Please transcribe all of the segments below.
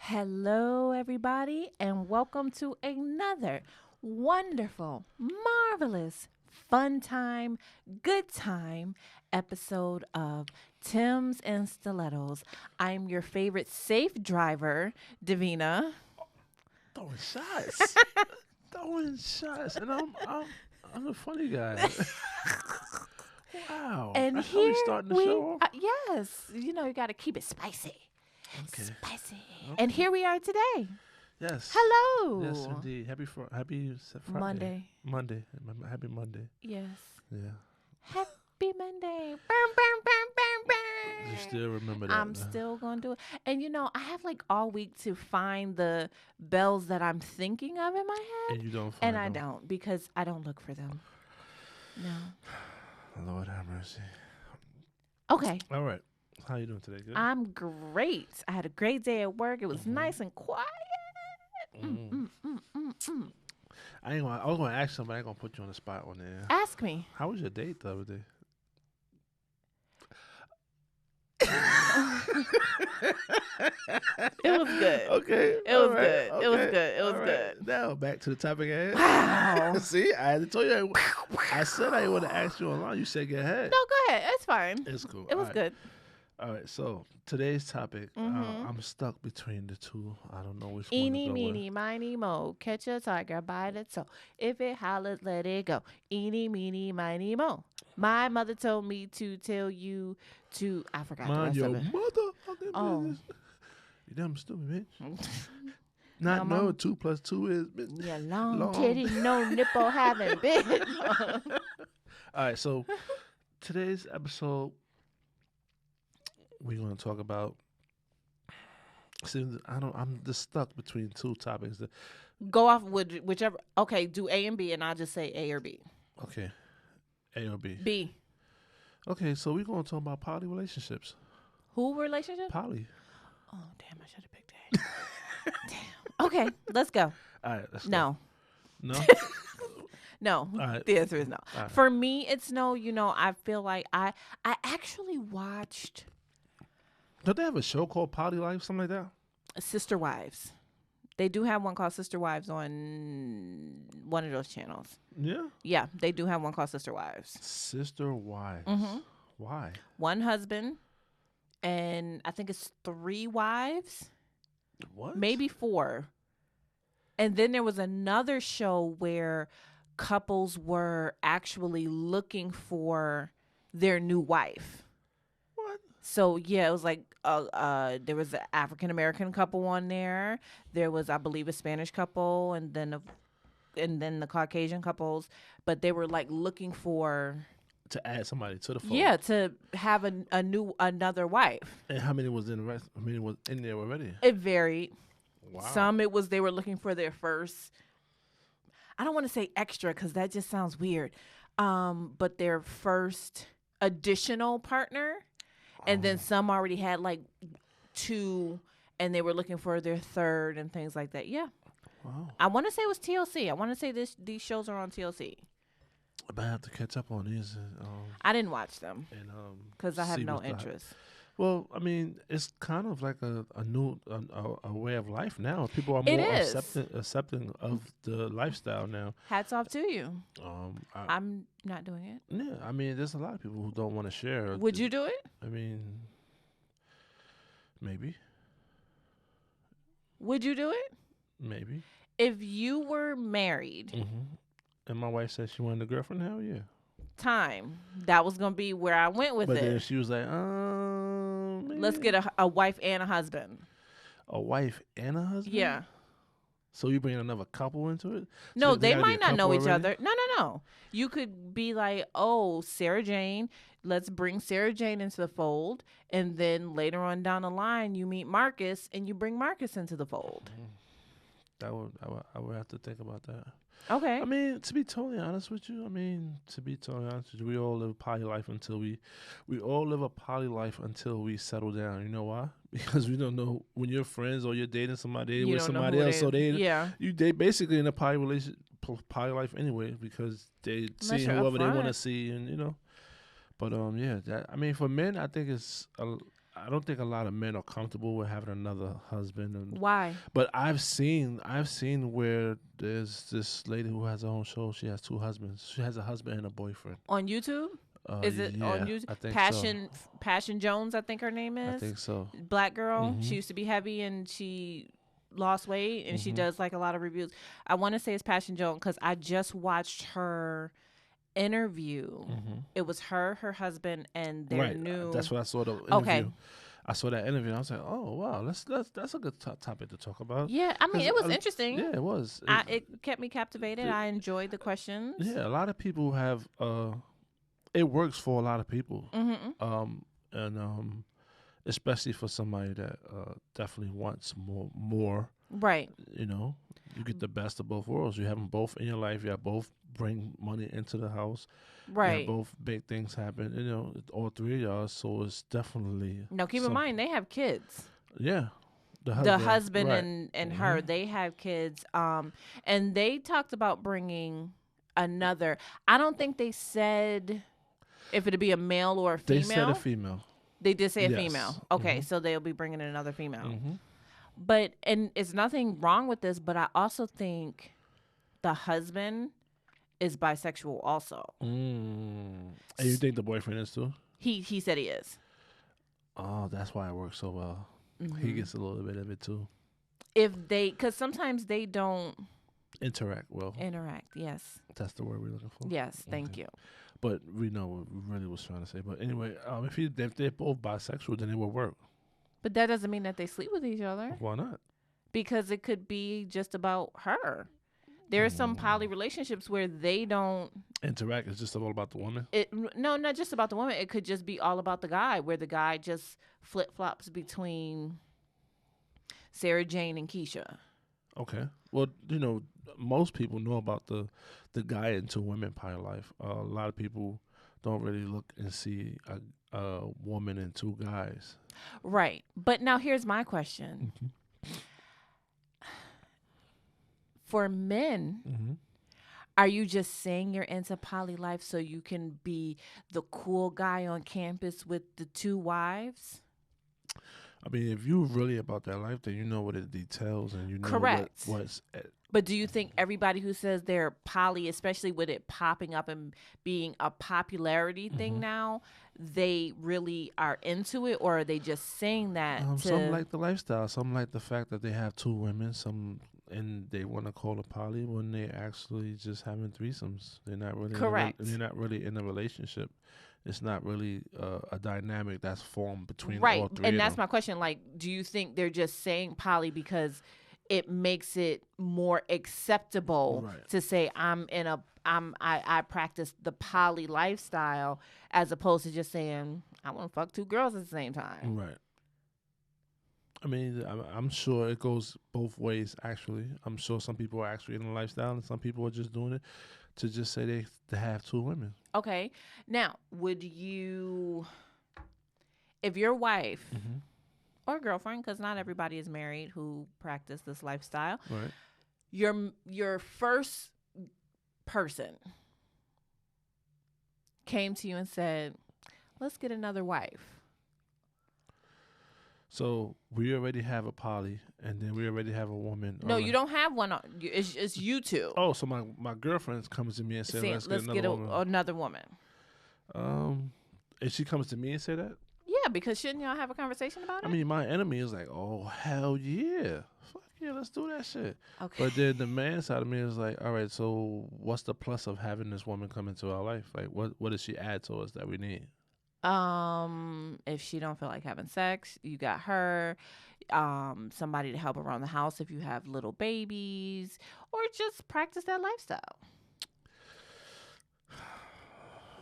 Hello, everybody, and welcome to another wonderful, marvelous, fun time, good time episode of Tim's and Stilettos. I'm your favorite safe driver, Davina. Throwing shots, throwing shots, and I'm the funny guy. Wow, And that's how we here starting the we, show off. yes, you got to keep it spicy. Okay, Spicy. And okay, here we are today. yes, Hello. yes, indeed. Happy Friday, Monday. Monday, happy Monday. Yes. Yeah, Happy Monday. Burn, burn, burn, burn, burn. you still remember that? I'm still going to do it. And I have like all week to find the bells that I'm thinking of in my head. and you don't And find I them. don't because I don't look for them. No. Lord have mercy. Okay. All right, how you doing today? Good. I'm great. I had a great day at work. It was nice and quiet. I was gonna ask somebody. I ain't gonna put you on the spot on there. Ask me. How was your date the other day? It was good. Okay. It was good. It was good. It was all good. Now back to the topic at hand. Wow. See, I had to tell you. I said I want to ask you online. You said go ahead. No, go ahead. It's fine. It's cool. It was All right. good. All right. So today's topic, Mhm. I'm stuck between the two. I don't know which one to Eeny, go meeny, miny, mo. Catch a tiger by the toe. If it hollers, let it go. Eeny, meeny, miny, mo. My mother told me to tell you to. I forgot with. Mind the your rest of it. motherfucking Oh. business. You damn stupid bitch. No, Not Mom. know 2 + 2 is. Bitch. Yeah, long, Long. titty, no nipple having bitch. All right, so today's episode, we're gonna talk about. See, I'm just stuck between two topics. Go off with whichever. Okay, do A and B, and I'll just say A or B. Okay, A or B. B. Okay, so we're gonna talk about poly relationships. Who relationship? Poly. Oh, damn, I should have picked A. Damn. Okay, let's go. All right, let's go. No. No. No. All right. The answer is no. All right. For me, it's no. I feel like I actually watched Don't they have a show called Poly Life, something like that? Sister Wives. They do have one called Sister Wives on one of those channels. Yeah. Yeah, they do have one called Sister Wives. Sister Wives. Mhm. Why? One husband, and I think it's 3 wives, What? maybe 4. And then there was another show where couples were actually looking for their new wife. What? So yeah, it was like there was an African American couple on there. There was, I believe, a Spanish couple, and then the Caucasian couples. But they were like looking for To add somebody to the phone. yeah to have another wife. And how many was in the rest? How many was in there already? It varied. Wow. Some it was they were looking for their first. I don't want to say extra because that just sounds weird. But their first additional partner. And then some already had like 2, and they were looking for their third and things like that. Yeah. Wow. I want to say it was TLC. I want to say these shows are on TLC. But I have to catch up on these. I didn't watch them And because I have see no what's the- interest. Well, I mean, it's kind of like a new a way of life now. People are It more is. accepting of the lifestyle now. Hats off to you. I, I'm not doing it. yeah, I mean, there's a lot of people who don't want to share. Would you do it? I mean, maybe, Would you do it? maybe. If you were married, And my wife said she wanted a girlfriend. Hell yeah. time, that was going to be where I went with But then it. she was like, Let's get a wife and a husband. a wife and a husband. Yeah. So you bring another couple into it? No, So they gotta be a might not know couple each already? other. No. You could be like, oh, Sarah Jane, let's bring Sarah Jane into the fold. And then later on down the line, you meet Marcus and you bring Marcus into the fold. I would have to think about that. Okay. I mean, to be totally honest with you, we all live poly life until we all live a poly life until we settle down. You know why? Because we don't know when you're friends or you're dating somebody You with don't know somebody who else. So yeah. they basically in a poly poly life anyway because they Unless see you're whoever they want to upfront. see and. But yeah, that I mean for men, I think it's I don't think a lot of men are comfortable with having another husband, and Why? but I've seen where there's this lady who has her own show. She has two husbands. She has a husband and a boyfriend. On YouTube? Is it on Yeah, YouTube? I think so. Passion Jones, I think her name I is. think so. Black girl. Mhm. She used to be heavy and she lost weight and she Mhm. does like a lot of reviews. I want to say it's Passion Jones because I just watched her interview. Mhm. It was her husband, and their Right. new. That's what I saw the interview. Okay. I saw that interview. And I was like, oh wow, that's a good topic to talk about. Yeah, I mean, 'Cause it was interesting. Yeah, it was. It kept me captivated. I enjoyed the questions. Yeah, a lot of people have. It works for a lot of people. Mm-hmm. And especially for somebody that definitely wants more. Right. You know, you get the best of both worlds. You have them both in your life. You have both bring money into the house. Right. Yeah, both big things happen. You know, all three of y'all. So it's definitely. Now, keep in mind, they have kids. Yeah. The husband right. and her, they have kids. And they talked about bringing another. I don't think they said if it'd be a male or a female. They said a female. They did say a Yes. female. Okay, Mhm. so they'll be bringing in another female. Mm-hmm. But, and it's nothing wrong with this, but I also think the husband is bisexual also. And you think the boyfriend is too? He said he is. Oh, that's why it works so well. Mm-hmm. He gets a little bit of it too. Because sometimes they don't Interact well. interact. Yes. That's the word we're looking for. Yes. Thank Okay. you. But we know what we really was trying to say. But anyway, if they're both bisexual, then it will work. But that doesn't mean that they sleep with each other. Why not? Because it could be just about her. There are some poly relationships where they don't Interact is just all about the woman. No, not just about the woman. It could just be all about the guy, where the guy just flip flops between Sarah Jane and Keisha. Okay. Well, most people know about the guy and two women pie life. A lot of people don't really look and see a woman and two guys. Right. But now here's my question. Mm-hmm. For men, Mm-hmm. are you just saying you're into poly life so you can be the cool guy on campus with the two wives? I mean, if you're really about that life, then you know what it details and you know Correct. what's. But do you think everybody who says they're poly, especially with it popping up and being a popularity thing now, they really are into it, or are they just saying that? Some like the lifestyle. Some like the fact that they have two women. And they want to call it poly when they actually just having threesomes. They're not really Correct. They're not really in a relationship. It's not really a dynamic that's formed between right. all three. And of that's them. my question. Like, do you think they're just saying poly because it makes it more acceptable to say I practice the poly lifestyle, as opposed to just saying I want to fuck two girls at the same time? Right. I mean, I'm sure it goes both ways, actually. I'm sure some people are actually in the lifestyle and some people are just doing it to just say they have two women. Okay. Now, would you, if your wife or girlfriend, because not everybody is married who practice this lifestyle, Right. your first person came to you and said, let's get another wife. So we already have a poly, and then we already have a woman. No, you don't have one. It's you two. Oh, so my girlfriend comes to me and says, "Let's get another woman." Another woman. And she comes to me and say that. Yeah, because shouldn't y'all have a conversation about it? I mean, my enemy is like, "Oh hell yeah, fuck yeah, let's do that shit." Okay. But then the man side of me is like, "All right, so what's the plus of having this woman come into our life? Like, what does she add to us that we need?" If she don't feel like having sex, you got her. Somebody to help around the house if you have little babies, or just practice that lifestyle.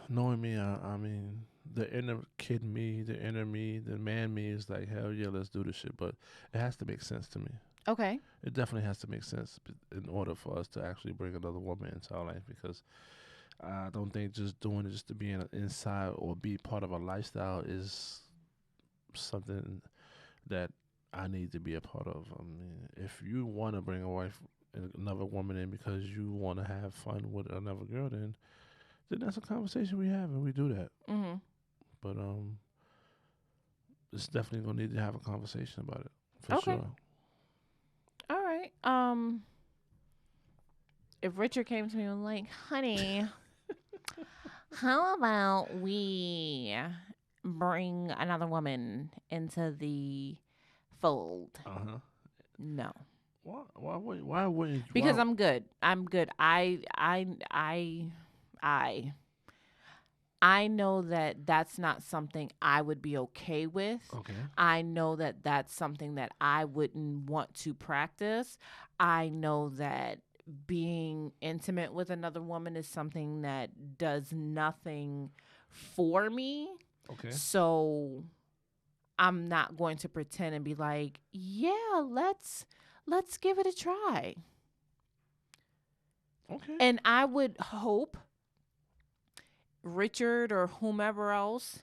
Knowing me, I mean, the inner kid me, the inner me, the man me is like, hell yeah, let's do this shit. But it has to make sense to me. Okay. It definitely has to make sense in order for us to actually bring another woman into our life, because I don't think just doing it just to be inside or be part of a lifestyle is something that I need to be a part of. I mean, if you want to bring a wife, another woman in because you want to have fun with another girl, then that's a conversation we have and we do that. Mm-hmm. But it's definitely gonna need to have a conversation about it for Okay. sure. All right. If Richard came to me and was like, honey, how about we bring another woman into the fold? Uh huh. No. Why wouldn't you? Because I'm good. I'm good. I I know that that's not something I would be okay with. Okay. I know that that's something that I wouldn't want to practice. I know that being intimate with another woman is something that does nothing for me. Okay. So I'm not going to pretend and be like, "Yeah, let's give it a try." Okay. And I would hope Richard or whomever else,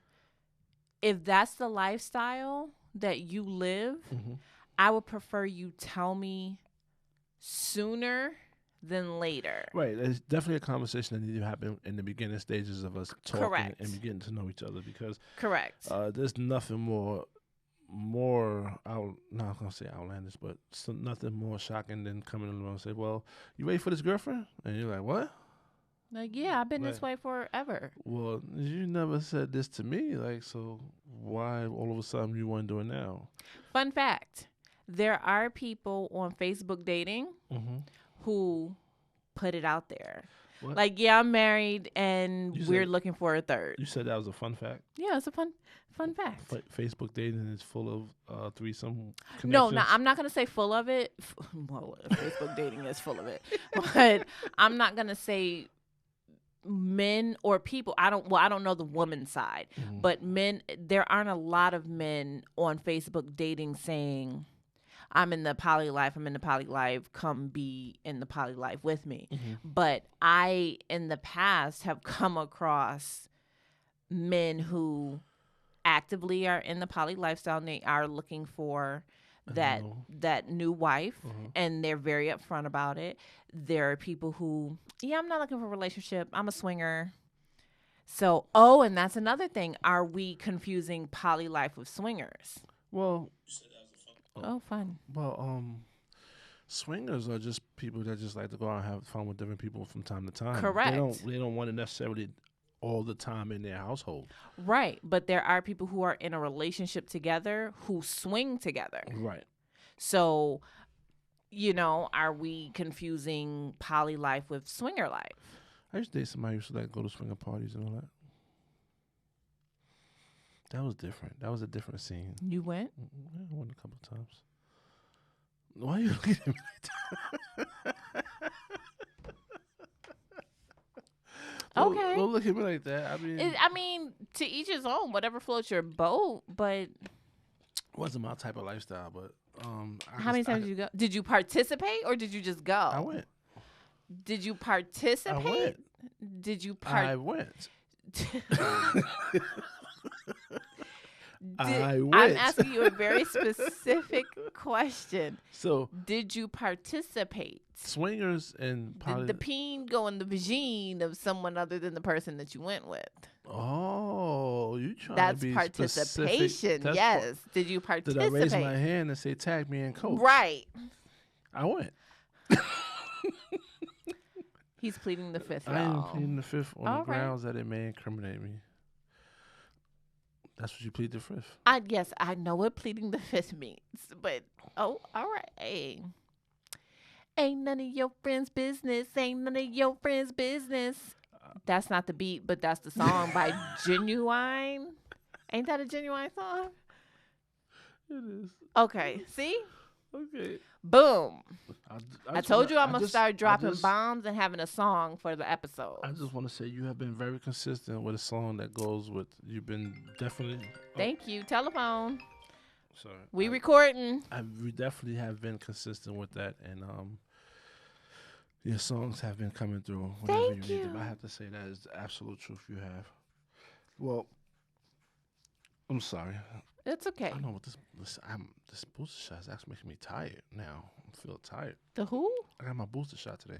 if that's the lifestyle that you live, Mm-hmm. I would prefer you tell me sooner than later. Right. There's definitely a conversation that needs to happen in the beginning stages of us talking Correct. and getting to know each other because Correct. there's nothing more out. Not gonna say outlandish, but nothing more shocking than coming along and say, "Well, you ready for this girlfriend?" And you're like, "What?" Like, yeah, I've been Right. this way forever. Well, you never said this to me. Like, so why all of a sudden you want to do it now? Fun fact, there are people on Facebook dating Mm-hmm. who put it out there. What? Like, yeah, I'm married and You we're said- looking for a third. You said that was a fun fact. Yeah, it's a fun fact. Facebook dating is full of threesome connections. No, I'm not going to say full of it. Well, Facebook dating is full of it. But I'm not going to say men or people. I don't know the woman side. Mhm. But men, there aren't a lot of men on Facebook dating saying, I'm in the poly life, come be in the poly life with me. Mhm. But I, in the past, have come across men who actively are in the poly lifestyle and they are looking for that new wife, and they're very upfront about it. There are people who, yeah, I'm not looking for a relationship. I'm a swinger. So, and that's another thing. Are we confusing poly life with swingers? Well, Oh, fun. well, swingers are just people that just like to go out and have fun with different people from time to time. Correct. They don't want to necessarily all the time in their household. Right. But there are people who are in a relationship together who swing together. Right. So, are we confusing poly life with swinger life? I used to date somebody who used to like go to swinger parties and all that. That was different. That was a different scene. You went? Yeah, I went a couple of times. Why are you looking at me like that? Okay. Don't look at me like that. I mean, to each his own. Whatever floats your boat. But wasn't my type of lifestyle. But how many times did you go? Did you participate or did you just go? I went. Did you participate? I went. Did you I went. I went. I'm asking you a very specific question. So, did you participate? Swingers and Did the peen go in the vagine of someone other than the person that you went with? Oh, you trying That's to be participation. Specific. Yes. Did you participate? Did I raise my hand and say, tag me and coach? Right. I went. He's pleading the fifth, I am y'all. pleading the fifth on All the right. grounds that it may incriminate me. That's what you plead the fifth. Yes, I know what pleading the fifth means, but all right. Hey. Ain't none of your friends' business. Ain't none of your friends' business. That's not the beat, but that's the song by Genuine. Ain't that a Genuine song? It is. Okay. See? Okay. Boom. I just told wanna- you I'm I going to just- start I dropping just- bombs and having a song for the episode. I just want to say you have been very consistent with a song that goes with. You've been definitely. Thank you. Telephone. Sorry. We recording. We definitely have been consistent with that, and your songs have been coming through whenever Thank you need them. you. I have to say that is the absolute truth you have. Well, I'm sorry. It's okay. I know what this booster shot is actually making me tired now. I feel tired. The who? I got my booster shot today.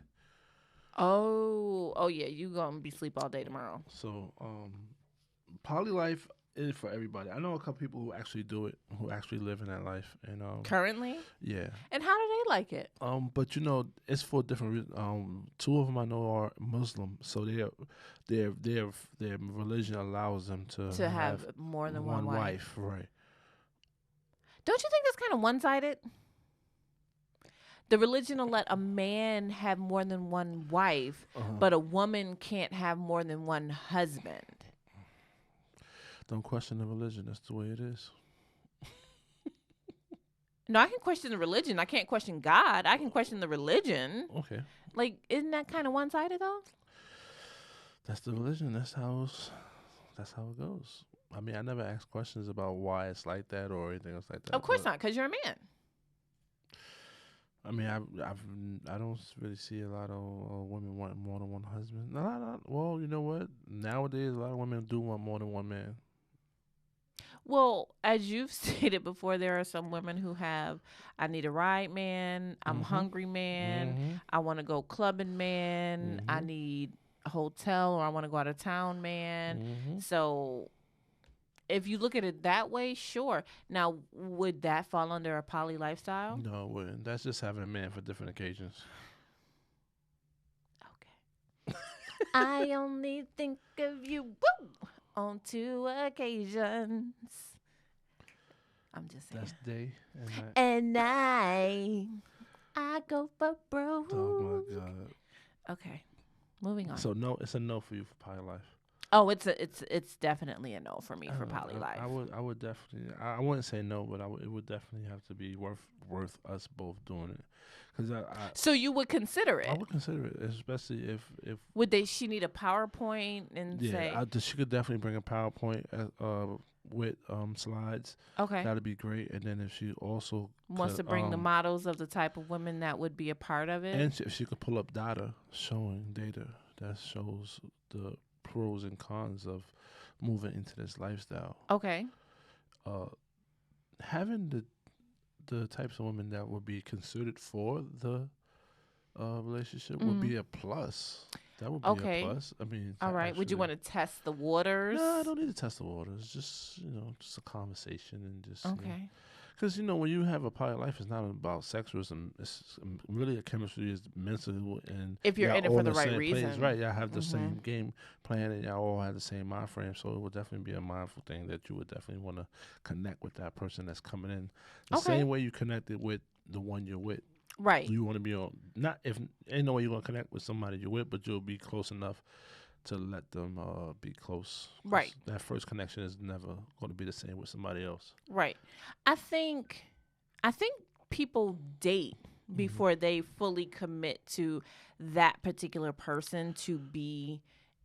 Oh yeah. You gonna be sleep all day tomorrow. So, poly life it's for everybody. I know a couple people who actually do it, who actually live in that life, and Currently? yeah. And how do they like it? But it's for different reasons. Two of them I know are Muslim, so their religion allows them to To have have more than one one wife. wife, right? Don't you think that's kind of one-sided? The religion will let a man have more than one wife, but a woman can't have more than one husband. Don't question the religion. That's the way it is. No, I can question the religion. I can't question God. I can question the religion. Okay, Like, isn't that kind of one-sided though? that's the religion. That's how it goes. I mean, I never asked questions about why it's like that or anything else like that. Of course but, not, because you're a man. I mean, I don't really see a lot of women want more than one husband. No. Well, you know what? Nowadays, a lot of women do want more than one man. Well, as you've stated before, there are some women who have, I need a ride man, I'm hungry man, I want to go clubbing man, I need a hotel or I want to go out of town man. So if you look at it that way, sure. Now, would that fall under a poly lifestyle? No, it wouldn't. That's just having a man for different occasions. Okay. I only think of you on 2 occasions. I'm just saying. That's day and night. And I go for broke. Oh my God. Okay, moving on. So no, it's a no for you for poly life. Oh, it's definitely a no for me for poly life. I would definitely. I wouldn't say no, but it would definitely have to be worth us both doing it. Cause so you would consider it? I would consider it, especially if would she need a PowerPoint and say? Yeah, she could definitely bring a PowerPoint with slides. Okay, that'd be great. And then if she also wants to bring the models of the type of women that would be a part of it, and if she could pull up data that shows the pros and cons of moving into this lifestyle. Okay, having the types of women that would be considered for the relationship would be a plus. That would be a plus. I mean, all right. Would you want to test the waters? No, I don't need to test the waters. Just just a conversation and just okay. Because when you have a poly life, it's not about sexualism. It's really a chemistry is mental, and if you're in it for the right reason, place, right? Y'all have the same game plan, and y'all all have the same mind frame. So it would definitely be a mindful thing that you would definitely want to connect with that person that's coming in the same way you connected with the one you're with. Right. You want to be on ain't no way you're gonna connect with somebody you're with, but you'll be close enough to let them be close. Right. That first connection is never going to be the same with somebody else. Right. I think people date before they fully commit to that particular person to be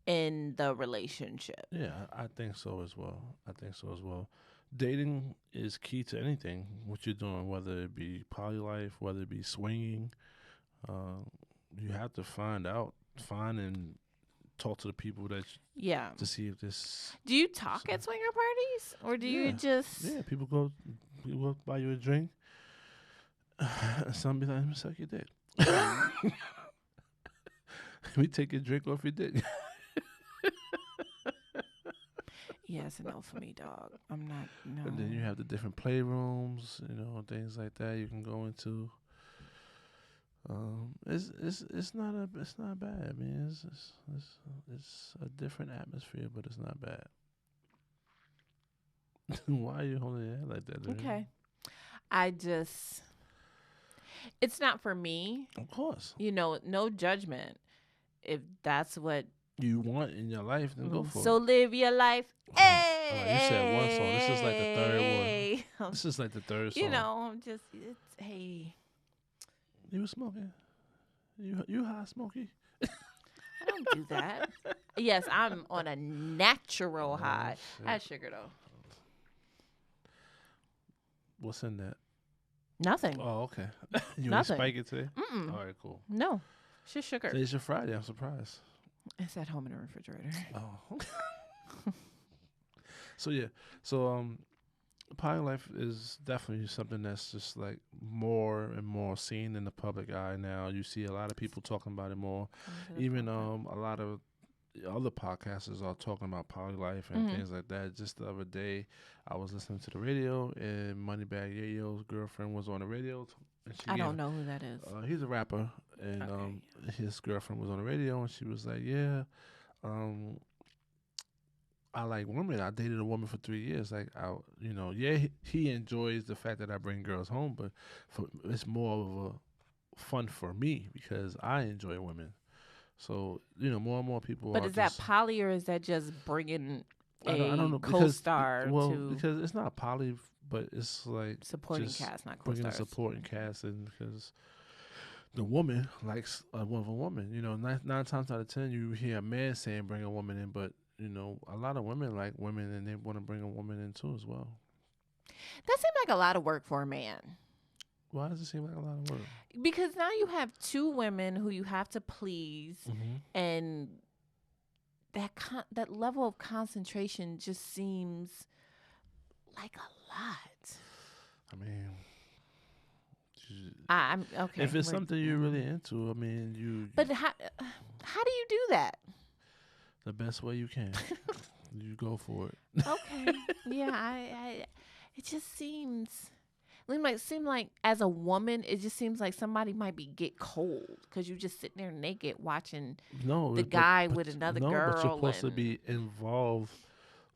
in the relationship. Yeah, I think so as well. Dating is key to anything, what you're doing, whether it be poly life, whether it be swinging. You have to find and talk to the people that to see if this. Do you talk at swinger parties, or do you just? Yeah, people go buy you a drink. Some be like, "Let me suck your dick." We take your drink off your dick. Yeah, it's a no for me, dog. I'm not. No. And then you have the different playrooms, things like that you can go into. It's not bad. I mean, it's a different atmosphere, but it's not bad. Why are you holding your head like that? Okay, it's not for me. Of course. No judgment. If that's what you want in your life, then go for it. So live your life. Hey. Oh, you said one song. This is like the third one. This is like the third song. Hey. You was smoking. You high, Smokey? I don't do that. Yes, I'm on a natural high. That's sugar though. What's in that? Nothing. Oh, okay. You Nothing. Spike it today? Mm-mm. All right, cool. No, it's just sugar. Today's your Friday. I'm surprised. It's at home in the refrigerator. Oh. So poly life is definitely something that's just like more and more seen in the public eye now. You see a lot of people talking about it more. Even a lot of other podcasters are talking about poly life and Hmm. things like that. Just the other day, I was listening to the radio, and Moneybagg Yayo's girlfriend was on the radio, and she I gave. don't know who that is. He's a rapper, and Okay. his girlfriend was on the radio, and she was like, "Yeah, um, I like women. I dated a woman for 3 years. Like, yeah, he enjoys the fact that I bring girls home, but it's more of a fun for me because I enjoy women. So more and more people But are is that just. poly or is that just bringing I don't a know co-star to because it's not poly, but it's like supporting just cast, not bringing a co-stars? supporting cast in because the woman likes a woman. Nine times out of 10, you hear a man saying bring a woman in, but a lot of women like women and they want to bring a woman in too as well. That seemed like a lot of work for a man. Why does it seem like a lot of work? Because now you have two women who you have to please, and that level of concentration just seems like a lot. I mean, I'm okay. if it's something you're really into, I mean, But how do you do that? the best way you can, you go for it. Okay, yeah, I it just seems. Seem like as a woman, it just seems like somebody might get cold because you just sitting there naked watching No, the guy with another no, girl. but you're supposed to be involved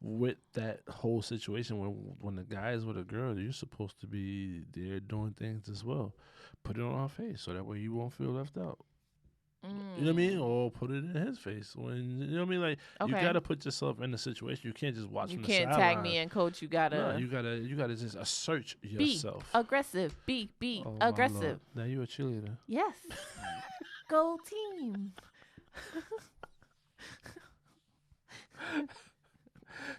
with that whole situation. When the guy is with a girl, you're supposed to be there doing things as well. Put it on her face so that way you won't feel left out. You know what I mean? Or put it in his face. When you know what I mean? Like you gotta put yourself in the situation. You can't just watch You from the can't sideline. tag me in, coach. You gotta. No, you gotta just assert Be yourself. aggressive. Be Oh my aggressive. Lord. Now you a cheerleader. Yes. Go team.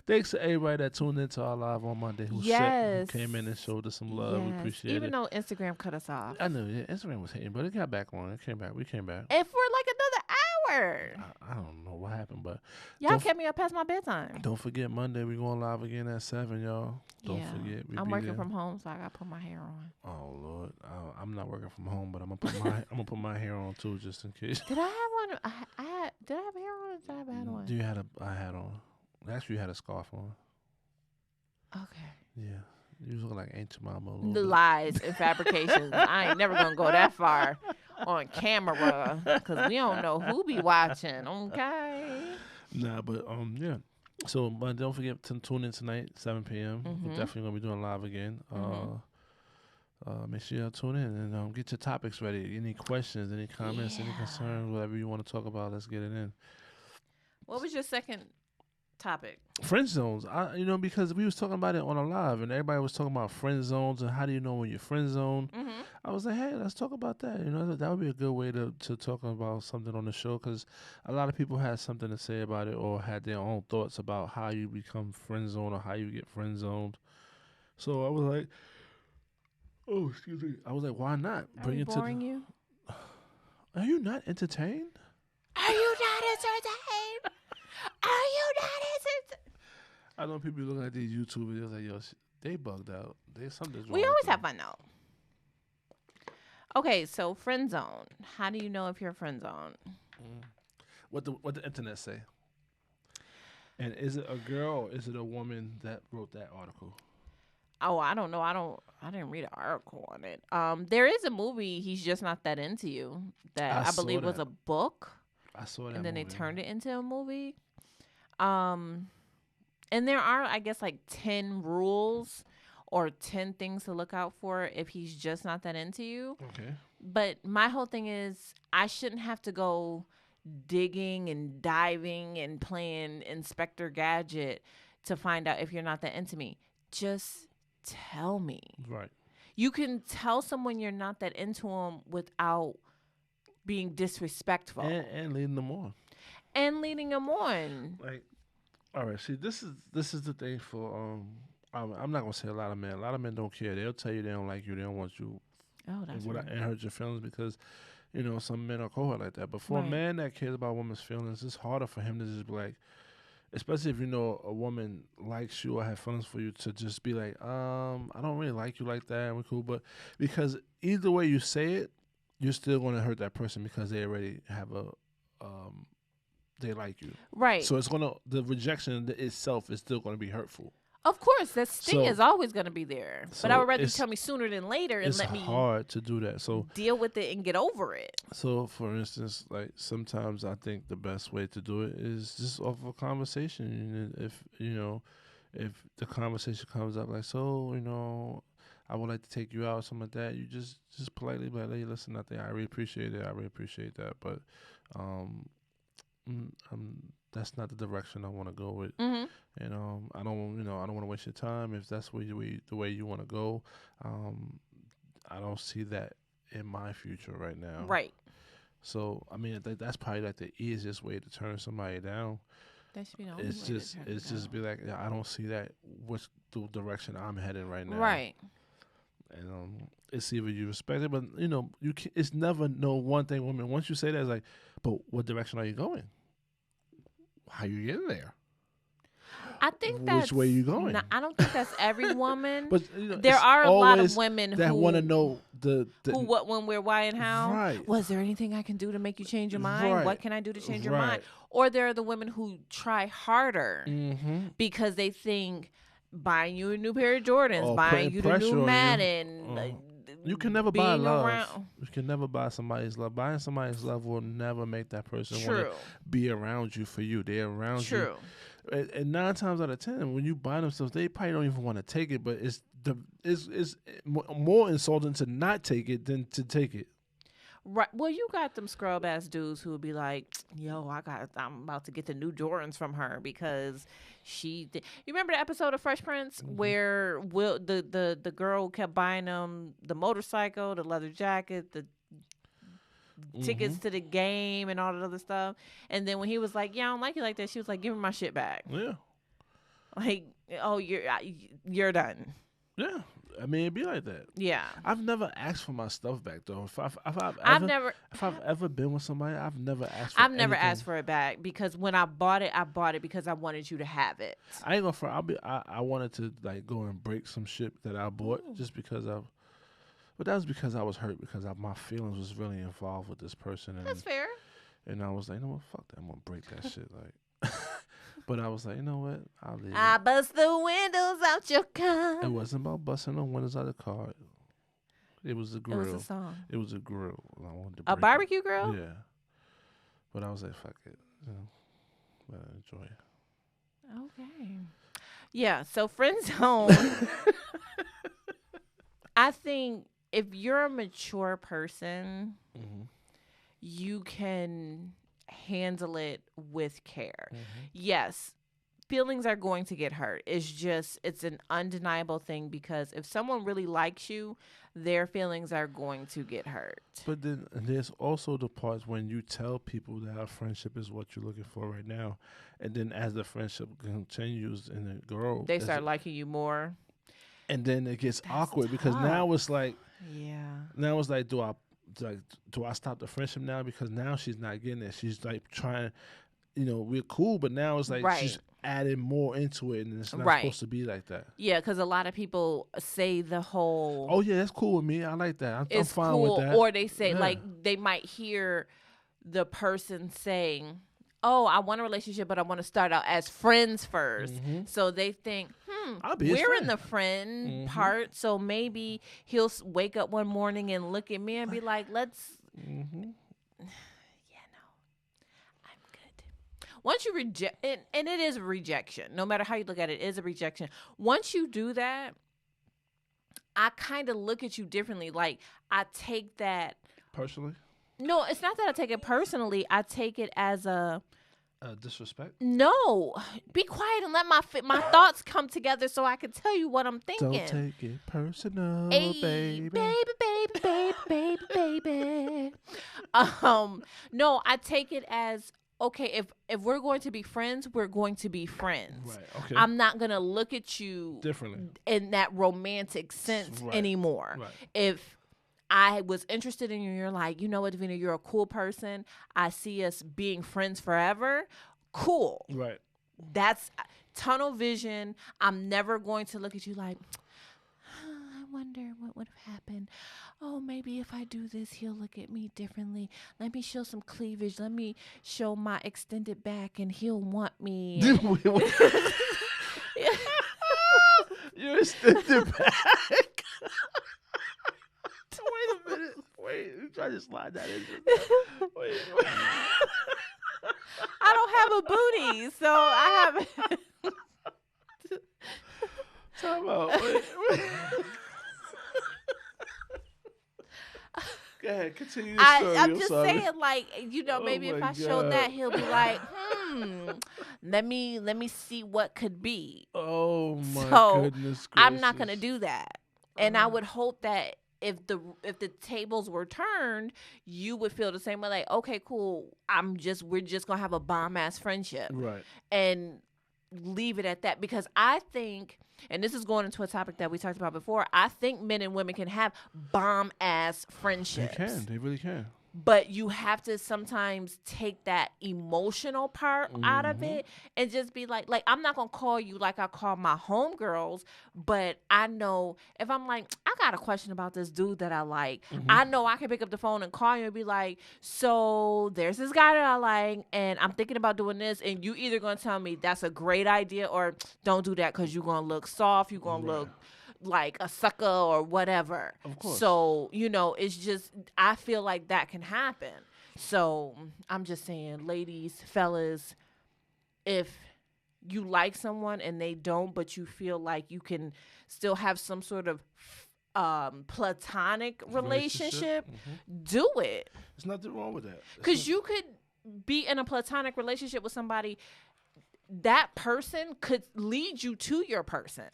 Thanks to everybody that tuned into our live on Monday who came in and showed us some love. We appreciate it. Even though Instagram cut us off. I know, yeah, Instagram was hating, but it got back on. It came back. We came back. And for like another hour. I don't know what happened, but Y'all kept me up past my bedtime. don't forget Monday we going live again at 7, y'all. Don't forget. I'm working from home, so I gotta put my hair on. Oh Lord, I'm not working from home, but I'm gonna put my hair on too, just in case. Did I have one? Did I have hair on? Or did I have a hat on? You had a hat on. Actually, you had a scarf on. Okay. Yeah. You look like Aunt Jemima. The lies and fabrications. I ain't never gonna go that far on camera because we don't know who be watching. Okay. Nah, but yeah. So, but don't forget to tune in tonight, 7 p.m. We're definitely gonna be doing live again. Make sure y'all tune in and get your topics ready. Any questions, any comments, any concerns, whatever you want to talk about, let's get it in. What was your second topic? Friend zones. Because we was talking about it on a live, and everybody was talking about friend zones and how do you know when you're friend zoned. I was like, hey, let's talk about that. That would be a good way to talk about something on the show because a lot of people had something to say about it or had their own thoughts about how you become friend zoned or how you get friend zoned. So I was like, oh, excuse me. I was like, why not bring it boring to? You? Are you not entertained? Are you not entertained? Are you not entertained? I know people looking at these YouTube videos like, yo, they bugged out. Something's wrong. We always have fun though. Okay, so friend zone. How do you know if you're friend zone? What the internet say? And is it a girl or is it a woman that wrote that article? Oh, I don't know. I didn't read an article on it. There is a movie, He's Just Not That Into You, that I believe was a book. I saw that. And then movie. they turned it into a movie. And there are, I guess, like 10 rules or 10 things to look out for if he's just not that into you. Okay. But my whole thing is I shouldn't have to go digging and diving and playing Inspector Gadget to find out if you're not that into me. Just tell me. Right. You can tell someone you're not that into them without being disrespectful. And leading them on. And leading them on. Like, all right, see, this is the thing for I'm not gonna say a lot of men. A lot of men don't care. They'll tell you they don't like you. They don't want you. Oh, that's right. And hurt your feelings because, some men are cold like that. But for a man that cares about a woman's feelings, it's harder for him to just be like, especially if a woman likes you or have feelings for you, to just be like, I don't really like you like that. And we're cool, but because either way you say it, you're still gonna hurt that person because they already have they like you. Right. So the rejection itself is still gonna be hurtful. Of course, that sting So- is always going to be there. But I so would rather you it's- tell me sooner than later and It's let me hard to do that. So deal with it and get over it. So, for instance, like sometimes I think the best way to do it is just off a conversation. And if the conversation comes up like, so, I would like to take you out, something like that, you just politely be like, hey, listen, I really appreciate it. I really appreciate that, but that's not the direction I want to go with. Mm-hmm. And I don't want to waste your time if that's the way you want to go. I don't see that in my future right now. Right. So I mean, that's probably like the easiest way to turn somebody down. That should be the only It's way just to turn it just down. be like, yeah, I don't see that. What's the direction I'm heading right now? Right. And it's either you respect it, but you can, it's never no one thing. Women, once you say that, it's like, but what direction are you going? How you get there? I think that's Which way you going? I don't think that's every woman. But there it's are a lot of always women that who want to know the who, what, when, where, why, and how. Right. Was there anything I can do to make you change your mind? Right. What can I do to change your Right. mind? Or there are the women who try harder Mm-hmm. because they think buying you a new pair of Jordans, Or buying putting you the pressure on new you. Madden. You can never buy being love. around- You can never buy somebody's love. Buying somebody's love will never make that person want True. to be around you for you. They're around you. True. And 9 times out of 10, when you buy them stuff, they probably don't even want to take it. But it's more insulting to not take it than to take it. Right. Well, you got them scrub ass dudes who would be like, "Yo, I'm about to get the new Jordans from her because she." You remember the episode of Fresh Prince where the girl kept buying them the motorcycle, the leather jacket, the tickets to the game, and all that other stuff. And then when he was like, "Yeah, I don't like you like that," she was like, "Give me my shit back." Yeah. Like, oh, you're done. Yeah. I mean, it'd be like that. Yeah. I've never asked for my stuff back, though. If I've ever been with somebody, I've never asked for I've never anything. asked for it back because when I bought it because I wanted you to have it. I ain't gonna front. I wanted to like go and break some shit that I bought just because but that was because I was hurt because my feelings was really involved with this person. And, That's fair. And I was like, you know what, fuck that, I'm gonna break that shit. Like, but I was like, you know what, I'll leave I it. bust the windows out your car. It wasn't about busting the windows out of the car. It was a grill. It was a song. It was a grill. And I wanted to A break barbecue it. grill? Yeah. But I was like, fuck it. But I enjoy it. Okay. Yeah, so Friendzone, I think if you're a mature person, you can handle it with care. Yes, feelings are going to get hurt. It's an undeniable thing because if someone really likes you, their feelings are going to get hurt. But then there's also the parts when you tell people that our friendship is what you're looking for right now, and then as the friendship continues and it grows, They start liking you more. and then it gets That's awkward because tough. now it's like, do I stop the friendship now because now she's not getting it? She's like trying, we're cool, but now it's like she's adding more into it, and it's not supposed to be like that. Yeah, because a lot of people say the whole, "Oh yeah, that's cool with me. I like that. I'm fine cool, with that." or they say like they might hear the person saying, "Oh, I want a relationship, but I want to start out as friends first." So they think, I'll be his we're in friend. the friend part, so maybe he'll wake up one morning and look at me and be like, "Let's." Once you reject it, and it is a rejection, no matter how you look at it, it is a rejection. Once you do that, I kind of look at you differently. Like, I take that. Personally? No, it's not that I take it personally. I take it as a. Disrespect? No. Be quiet and let my thoughts come together so I can tell you what I'm thinking. Don't take it personal, Ay, baby. Baby. No, I take it as, okay, if we're going to be friends, we're going to be friends. Right, okay. I'm not going to look at you differently in that romantic sense anymore. Right. If I was interested in you, you're like, you know what, Davina, you're a cool person. I see us being friends forever. Cool. Right. That's tunnel vision. I'm never going to look at you like, I wonder what would have happened. Oh, maybe if I do this, he'll look at me differently. Let me show some cleavage. Let me show my extended back, and he'll want me. You extended back. Wait a minute. Wait, you try to slide that in. Wait. I don't have a booty, so I have. Time out. Wait. Go ahead, continue the story. I'm just sorry. saying, like, maybe if I showed that, he'll be like, let me see what could be. Oh my goodness gracious. I'm not gonna do that, and I would hope that if the tables were turned, you would feel the same way. Like, okay, cool. We're just gonna have a bomb ass friendship, right? And leave it at that, because I think. And this is going into a topic that we talked about before. I think men and women can have bomb-ass friendships. They can. They really can. But you have to sometimes take that emotional part out of it and just be like, I'm not going to call you like I call my homegirls, but I know if I'm like, I got a question about this dude that I like, I know I can pick up the phone and call you and be like, so there's this guy that I like, and I'm thinking about doing this, and you either going to tell me that's a great idea or don't do that because you're going to look soft, you're going to look like a sucker or whatever. Of course. So, it's just, I feel like that can happen. So I'm just saying, ladies, fellas, if you like someone and they don't, but you feel like you can still have some sort of platonic relationship, do it. There's nothing wrong with that. Because you could be in a platonic relationship with somebody, that person could lead you to your person.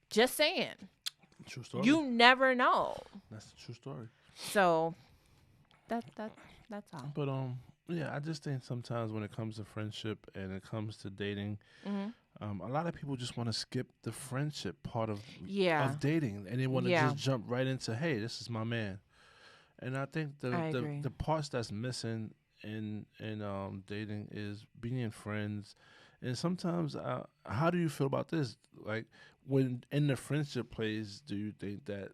Just saying. True story. You never know. That's a true story. So that's all. But I just think sometimes when it comes to friendship and it comes to dating, a lot of people just want to skip the friendship part of dating, and they want to just jump right into, hey, this is my man. And I think the parts that's missing in dating is being friends. And sometimes, how do you feel about this? Like, when in the friendship phase, do you think that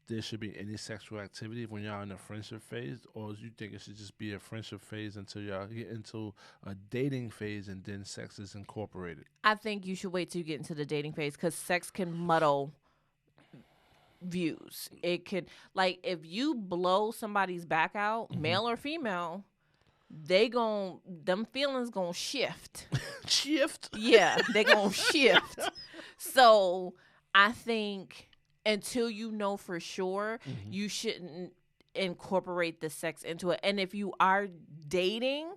there should be any sexual activity when y'all in the friendship phase? Or do you think it should just be a friendship phase until y'all get into a dating phase and then sex is incorporated? I think you should wait till you get into the dating phase, because sex can muddle views. It could, like, if you blow somebody's back out, male or female, them feelings gonna shift. Shift? Yeah, they gonna shift. So I think until you know for sure, you shouldn't incorporate the sex into it. And if you are dating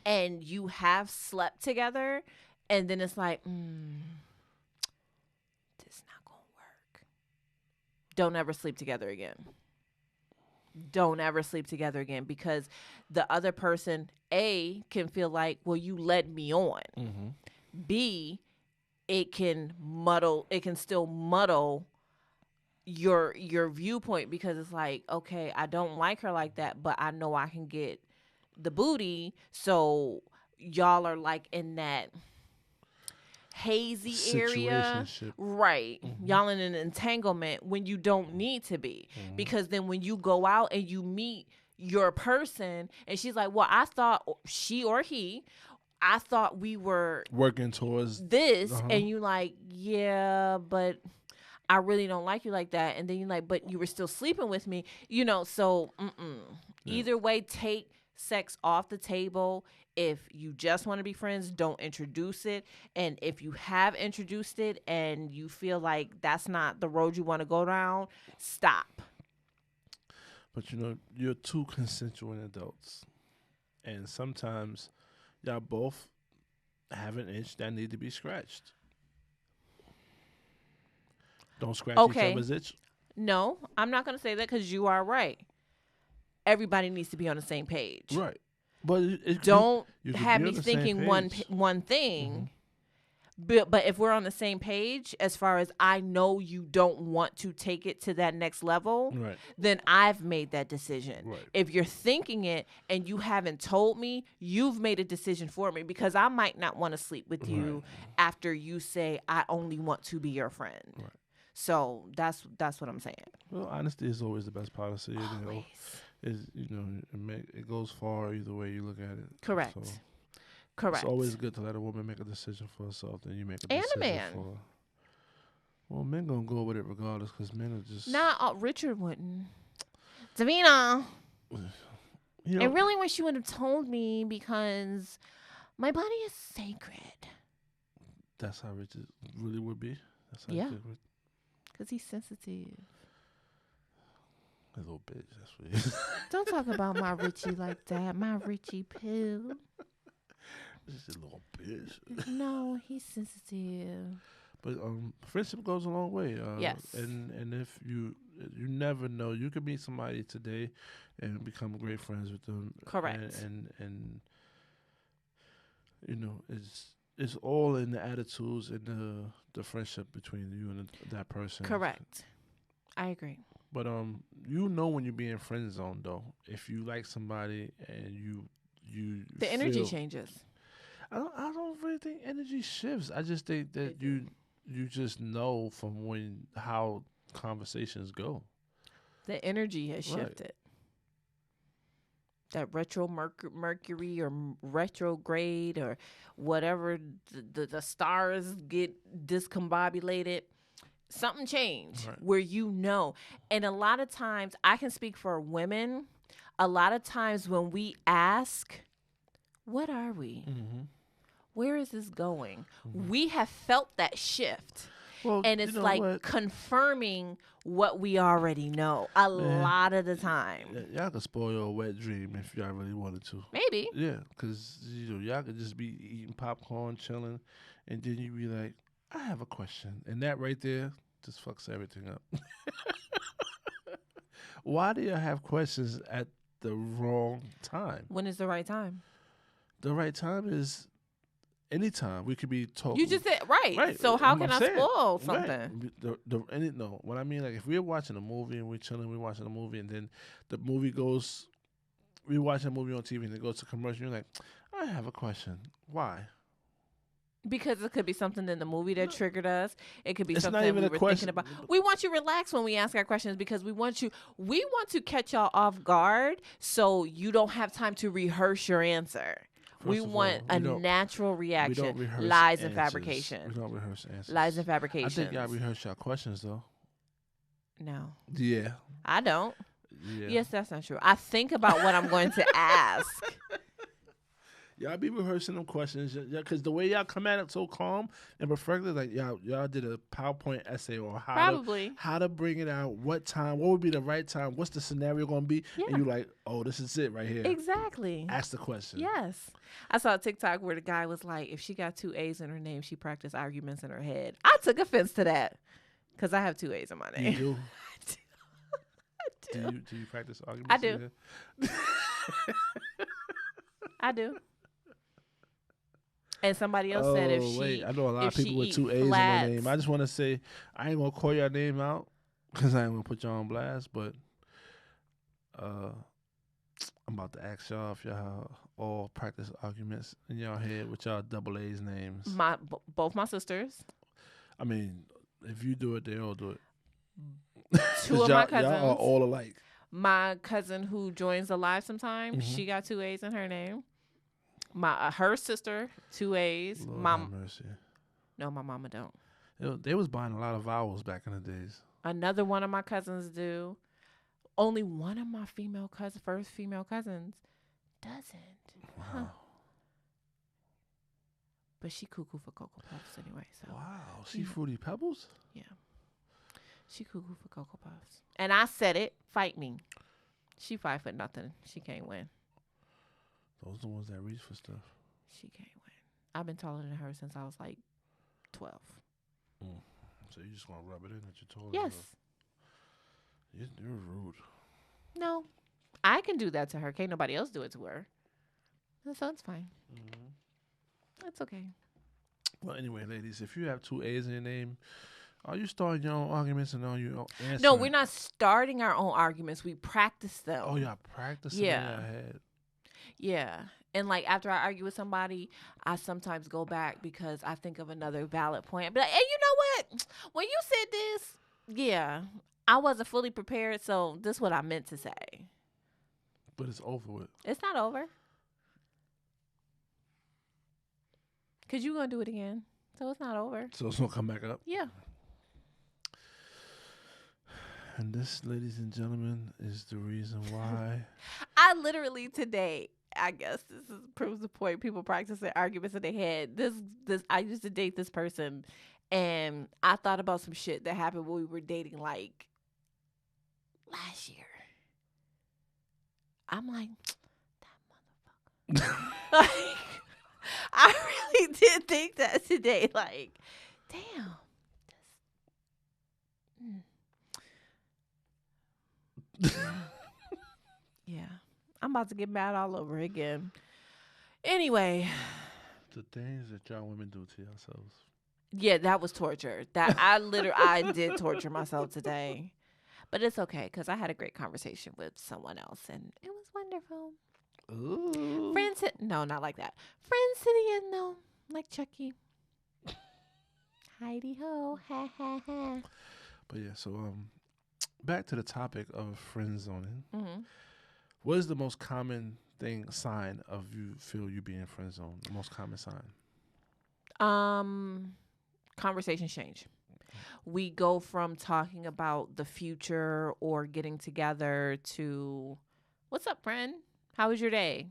and you have slept together, and then it's like, this not gonna work, don't ever sleep together again. Don't ever sleep together again, because the other person, A, can feel like, well, you led me on. B, it can still muddle your viewpoint, because it's like, okay, I don't like her like that, but I know I can get the booty. So y'all are like in that hazy area, right? Y'all in an entanglement when you don't need to be, because then when you go out and you meet your person and she's like, well, I thought she or he, I thought we were working towards this, and you like, yeah, but I really don't like you like that. And then you're like, but you were still sleeping with me, so either way, take sex off the table. If you just want to be friends, don't introduce it. And if you have introduced it and you feel like that's not the road you want to go down, stop. But you're two consensual adults, and sometimes y'all both have an itch that need to be scratched. Don't scratch each other's itch. No, I'm not going to say that, because you are right. Everybody needs to be on the same page. Right. But don't have me thinking one thing. But if we're on the same page, as far as I know you don't want to take it to that next level, then I've made that decision. Right. If you're thinking it and you haven't told me, you've made a decision for me, because I might not want to sleep with you after you say I only want to be your friend. Right. So that's what I'm saying. Well, honesty is always the best policy. You know, Always. it goes far either way you look at it. Correct. So Correct. it's always good to let a woman make a decision for herself, then you make a And a decision man. for. Well, men gonna go with it regardless, because men are just. Nah, Richard wouldn't. Davina, You I know, really wish you would have told me because my body is sacred. that's how Richard really would be. That's how Yeah. Richard would. Because he's sensitive. A little bitch. That's what he is. Don't talk about my Richie like that. My Richie Poo. Just a little bitch. No, he's sensitive. But friendship goes a long way. Yes. And if you never know, you could meet somebody today and become great friends with them. Correct. And you know, it's all in the attitudes and the friendship between you and that person. Correct. I agree. But you know when you're being friend zone though. If you like somebody and you The energy feel- changes. I don't really think energy shifts. I just think that you just know from how conversations go. The energy has Right. shifted. That retro Mercury or retrograde or whatever the stars get discombobulated. Something changed Right. where you know. And a lot of times, I can speak for women, a lot of times when we ask, what are we? Mm-hmm. Where is this going? Mhm. We have felt that shift. Well, And you it's know like what? confirming what we already know a Man. lot of the time. Y'all could spoil a wet dream if y'all really wanted to. Maybe. Yeah, because y'all could just be eating popcorn, chilling, and then you be like, I have a question. And that right there just fucks everything up. Why do you have questions at the wrong time? When is the right time? The right time is anytime. We could be talking. You just said, right. Right. So how I'm can I saying. spoil Right. something? No, what I mean, like if we're watching a movie and we're chilling, we're watching a movie, and then the movie goes, we watching a movie on TV and it goes to commercial. You're like, I have a question. Why? Because it could be something in the movie that triggered us. It could be It's not something even we a were question. thinking about. We want you to relax when we ask our questions because we want to catch y'all off guard so you don't have time to rehearse your answer. We First of want all, a we don't- natural We reaction. don't rehearse Lies and answers. fabrication. We don't rehearse answers. Lies and I fabrication. think y'all rehearse y'all questions though. No, Yeah. I don't. Yeah. Yes, that's not true. I think about what I'm going to ask. Y'all be rehearsing them questions, because the way y'all come at it so calm and perfectly, like y'all did a PowerPoint essay on Probably. how to bring it out, what time, what would be the right time, what's the scenario gonna be, Yeah. and you like, oh, this is it right here. Exactly. Ask the question. Yes. I saw a TikTok where the guy was like, if she got 2 A's in her name, she practiced arguments in her head. I took offense to that because I have 2 A's in my You name. do. I do. Do you practice arguments? I do. I do. And somebody else said if she wait, I know a lot of if she people with eat 2 A's in flats- their name. I just want to say, I ain't gonna call your name out because I ain't gonna put y'all on blast, but I'm about to ask y'all if y'all all practice arguments in y'all head with y'all double A's names. both my sisters, I mean, if you do it, they all do it. 2 of my Y'all are cousins, all alike. my cousin who joins the live sometimes, Mhm. she got 2 A's in her name. My her sister, 2 A's. Lord My have mercy. no, my mama don't. They was buying a lot of vowels back in the days. Another one of my cousins do. Only one of my first female cousins, doesn't. Huh. Wow. But she cuckoo for Cocoa Puffs anyway. So Wow. See Yeah. Fruity Pebbles? she cuckoo for Cocoa Puffs. And I said it. Fight me. She 5'0". She can't win. Those are the ones that reach for stuff. She can't win. I've been taller than her since I was like 12. So you just gonna rub it in that you're taller. Yes. You're rude. No. I can do that to her. Can't nobody else do it to her. So it's fine. Mm-hmm. That's okay. Well, anyway, ladies, if you have 2 A's in your name, are you starting your own arguments and are you answering? No, we're not starting our own arguments. We practice them. Oh, y'all practicing Yeah. in your head. Yeah. And like after I argue with somebody, I sometimes go back because I think of another valid point. But hey, you know what? When you said this, Yeah. I wasn't fully prepared, so this is what I meant to say. But it's over with. It's not over. Because you're going to do it again. So it's not over. So it's gonna come back up. Yeah. And this, ladies and gentlemen, is the reason why. I literally today, I guess proves the point. People practicing arguments in their head. I used to date this person, and I thought about some shit that happened when we were dating, like last year. I'm like, that motherfucker. Like, I really did think that today. Like, damn. Yeah. I'm about to get mad all over again. Anyway. The things that y'all women do to yourselves. Yeah, that was torture. I did torture myself today. But it's okay because I had a great conversation with someone else and it was wonderful. Ooh. No, not like that. Friends to the end though, like Chucky. Heidi ho, ha ha ha. But yeah, so back to the topic of friend zoning. Mm-hmm. What is the most common sign of you feel you being friend zone? The most common sign. Conversations change. We go from talking about the future or getting together to, what's up, friend? How was your day?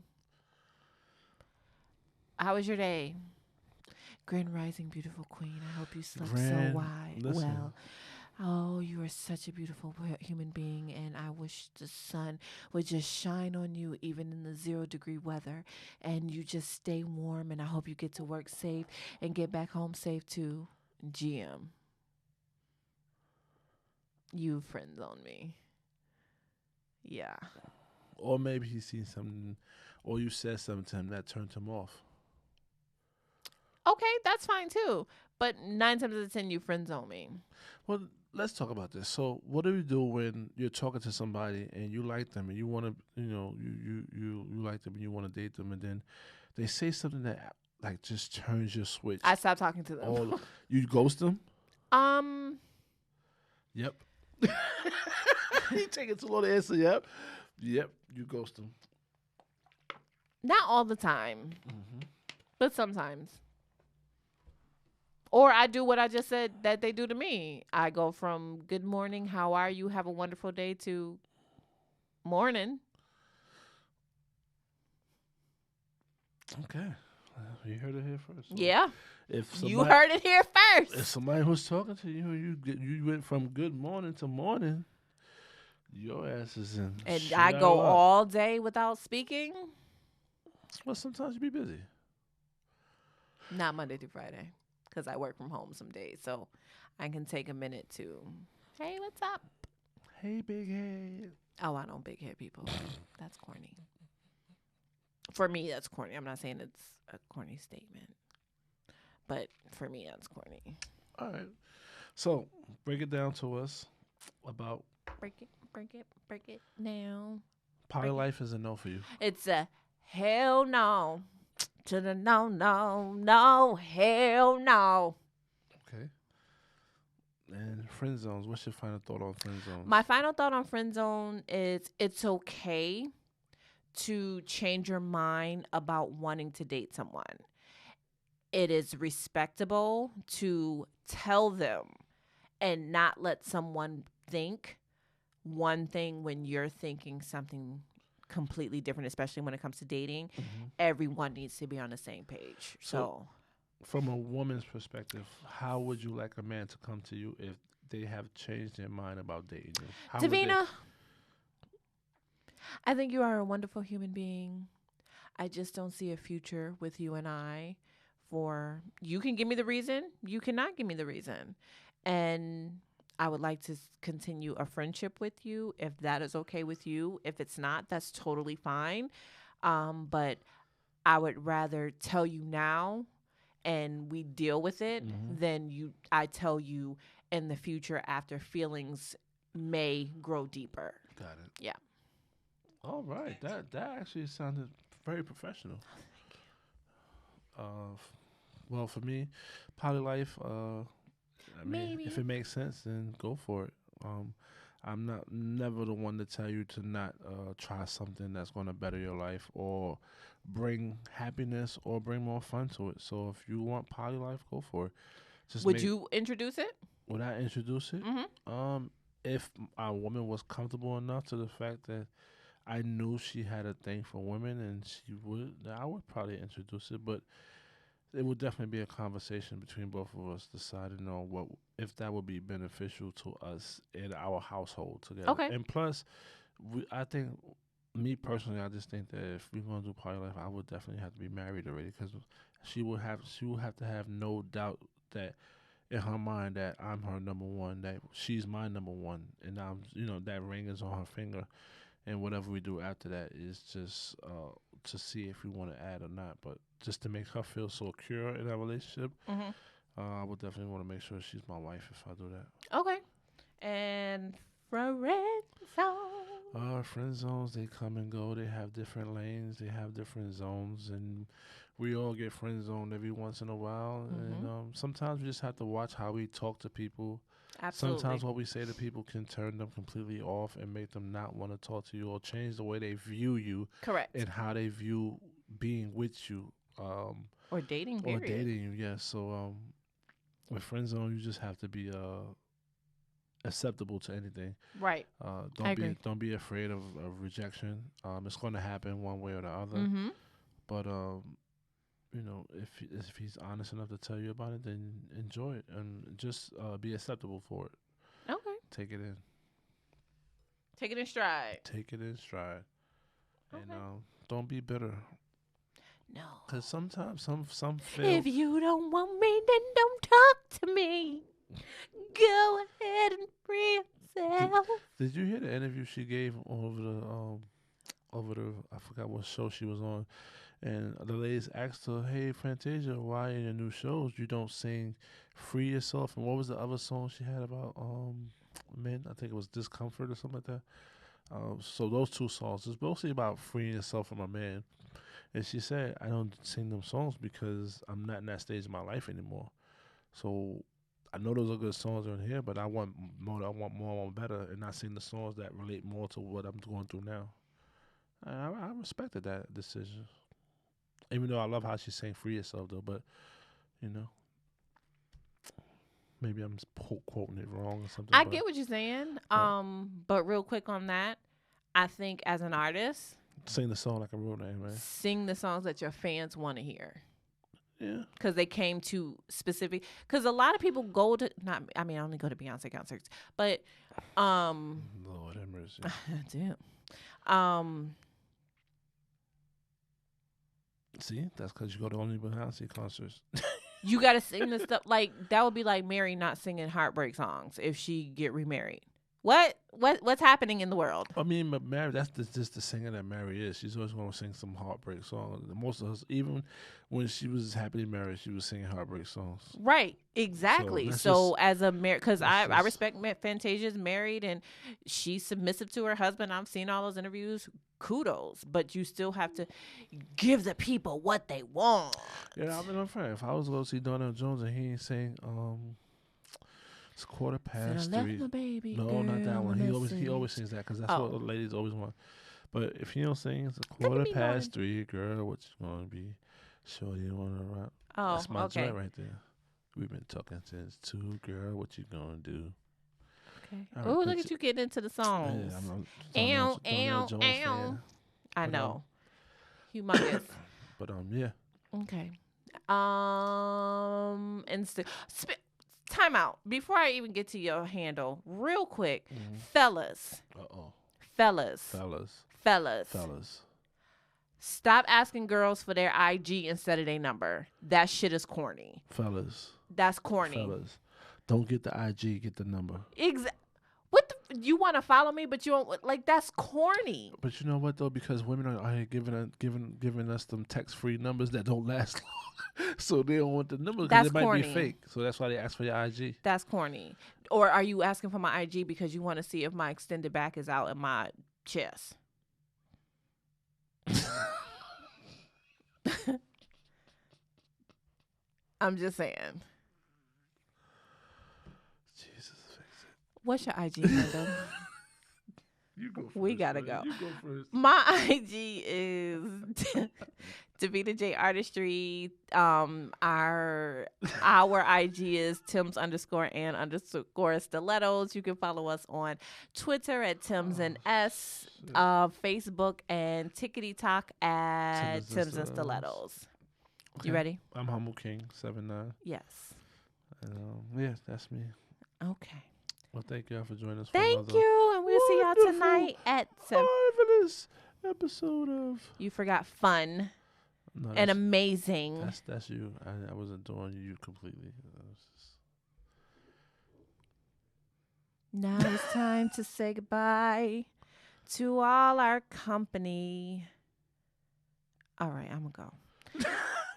How was your day? Grand rising, beautiful queen. I hope you slept so well. Oh, you are such a beautiful human being, and I wish the sun would just shine on you even in the 0-degree weather, and you just stay warm, and I hope you get to work safe and get back home safe too. GM. You friend zone me. Yeah. Or maybe he seen something, or you said something to him that turned him off. Okay, that's fine too. But 9 times out of 10, you friend zone me. Well, let's talk about this. So, what do you do when you're talking to somebody and you like them and you want to, you like them and you want to date them, and then they say something that like just turns your switch? I stopped talking to them. You ghost them? Yep. You take it too long to answer. Yep. You ghost them. Not all the time, but sometimes. Or I do what I just said that they do to me. I go from good morning, how are you, have a wonderful day, to morning. Okay. You heard it here first. So Yeah. If You heard it here first. If somebody was talking to you, you went from good morning to morning, your ass is in. And I go all day without speaking. Well, sometimes you be busy. Not Monday through Friday, because I work from home some days, so I can take a minute to, hey, what's up? Hey, big head. Oh, I know big head people. That's corny. For me, that's corny. I'm not saying it's a corny statement, but for me, that's corny. All right. So break it down to us about. Break it now. Poly life is a no for you. It's a hell no. To the no, hell no. Okay. And friend zones. What's your final thought on friend zones? My final thought on friend zone is it's okay to change your mind about wanting to date someone. It is respectable to tell them and not let someone think one thing when you're thinking something completely different, especially when it comes to dating. Everyone needs to be on the same page. So from a woman's perspective, how would you like a man to come to you if they have changed their mind about dating you? Davina, I think you are a wonderful human being. I just don't see a future with you and I. You can give me the reason, you cannot give me the reason. And I would like to continue a friendship with you if that is okay with you. If it's not, that's totally fine. But I would rather tell you now and we deal with it than I tell you in the future after feelings may grow deeper. Got it. Yeah. All right. That actually sounded very professional. Thank you. Well, for me, poly life, I mean, Maybe. if it makes sense, then go for it. Um, I'm not never the one to tell you to not try something that's going to better your life or bring happiness or bring more fun to it. So if you want poly life, go for it. Just Would make you introduce it? Would I introduce it? Mm-hmm. If a woman was comfortable enough to the fact that I knew she had a thing for women and she would, then I would probably introduce it. But it would definitely be a conversation between both of us deciding on what if that would be beneficial to us in our household together. Okay. And plus, I think me personally, I just think that if we're gonna do party life, I would definitely have to be married already because she would have to have no doubt that in her mind that I'm her number one, that she's my number one, and that ring is on her finger, and whatever we do after that is just to see if we want to add or not. But just to make her feel secure in that relationship, Mm-hmm. I would definitely want to make sure she's my wife if I do that. Okay. And Friendzone. Friend zones, they come and go. They have different lanes. They have different zones, and we all get friend zoned every once in a while. Mm-hmm. And sometimes we just have to watch how we talk to people. Absolutely. Sometimes what we say to people can turn them completely off and make them not want to talk to you or change the way they view you Correct. and how they view being with you. Or dating, Or period. dating you, yes. So with friend zone, you just have to be acceptable to anything. Right. I agree. Don't be afraid of rejection. It's going to happen one way or the other. Mm-hmm. But if he's honest enough to tell you about it, then enjoy it and just be acceptable for it. Okay. Take it in. Take it in stride. Take it in stride. Okay. And don't be bitter. No. Because sometimes some feel. If you don't want me, then don't talk to me. Go ahead and free yourself. Did you hear the interview she gave over the I forgot what show she was on, and the ladies asked her, "Hey, Fantasia, why in your new shows you don't sing 'Free Yourself'?" And what was the other song she had about men? I think it was "Discomfort" or something like that. So those two songs, it's mostly about freeing yourself from a man. And she said, "I don't sing them songs because I'm not in that stage of my life anymore. So I know those are good songs on here, but I want more. I want more. I want better, and not sing the songs that relate more to what I'm going through now." I respected that decision, even though I love how she sang "Free Yourself" though. But you know, maybe I'm just quoting it wrong or something. I but get what you're saying. Right. But real quick on that, I think as an artist, Sing the song like a real name, man. sing the songs that your fans want to hear. Yeah. Because they came to specific. Because a lot of people go to I only go to Beyonce concerts, but Lord have mercy. damn. See, that's because you go to only Beyonce concerts. You gotta sing the stuff like that would be like Mary not singing heartbreak songs if she get remarried. What's happening in the world? I mean, but Mary, that's just the singer that Mary is. She's always going to sing some heartbreak songs. Most of us, even when she was happily married, she was singing heartbreak songs. Right, exactly. So as a married, because I respect Fantasia's married and she's submissive to her husband. I've seen all those interviews. Kudos, but you still have to give the people what they want. Yeah, I mean, I'm fair. If I was going to see Donell Jones and he ain't saying, it's 3:15. My baby No, girl, not that one. He always sings that because that's what the ladies always want. But if he don't sing, it's 3:15, girl. What you gonna be? Sure you wanna rock? Oh, that's my okay. joint right there. We've been talking since 2, girl. What you gonna do? Okay. Oh, look at you getting into the songs. Yeah, Ow. I know. Humongous. But yeah. Okay. Time out. Before I even get to your handle, real quick, fellas. Fellas. Stop asking girls for their IG instead of their number. That shit is corny. Fellas. That's corny. Fellas. Don't get the IG, get the number. What you want to follow me, but you don't like? That's corny. But you know what though? Because women are out here giving us them text-free numbers that don't last long, so they don't want the number because it might be fake. So that's why they ask for your IG. That's corny. Or are you asking for my IG because you want to see if my extended back is out in my chest? I'm just saying. What's your IG handle? You go first. We gotta man. go. You go first. My IG is Davita J Artistry. Our IG is Tims_and_stilettos. You can follow us on Twitter at Tims and S, Facebook and TikTok at Tims and Stilettos. Okay. You ready? I'm Humble King 79. Yes. And yeah, that's me. Okay. Well, thank y'all for joining us. Thank you, and we'll see y'all tonight at 7. Marvelous episode of. You forgot fun No, and amazing. That's you. I wasn't doing you completely. Now it's time to say goodbye to all our company. All right, I'm gonna go.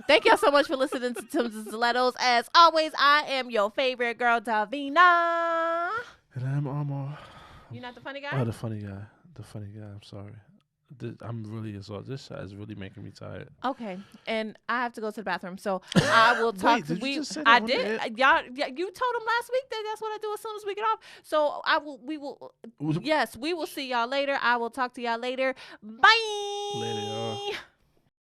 Thank y'all so much for listening to Tims and Stilettos. As always, I am your favorite girl, Davina. And I'm Amar. You not the funny guy? Oh, the funny guy. The funny guy. I'm sorry. I'm really exhausted. This shot is really making me tired. Okay, and I have to go to the bathroom, so I will talk. Wait, did you just say that I on did. the air? Y'all, you told him last week that that's what I do as soon as we get off. So we will. Yes, we will see y'all later. I will talk to y'all later. Bye.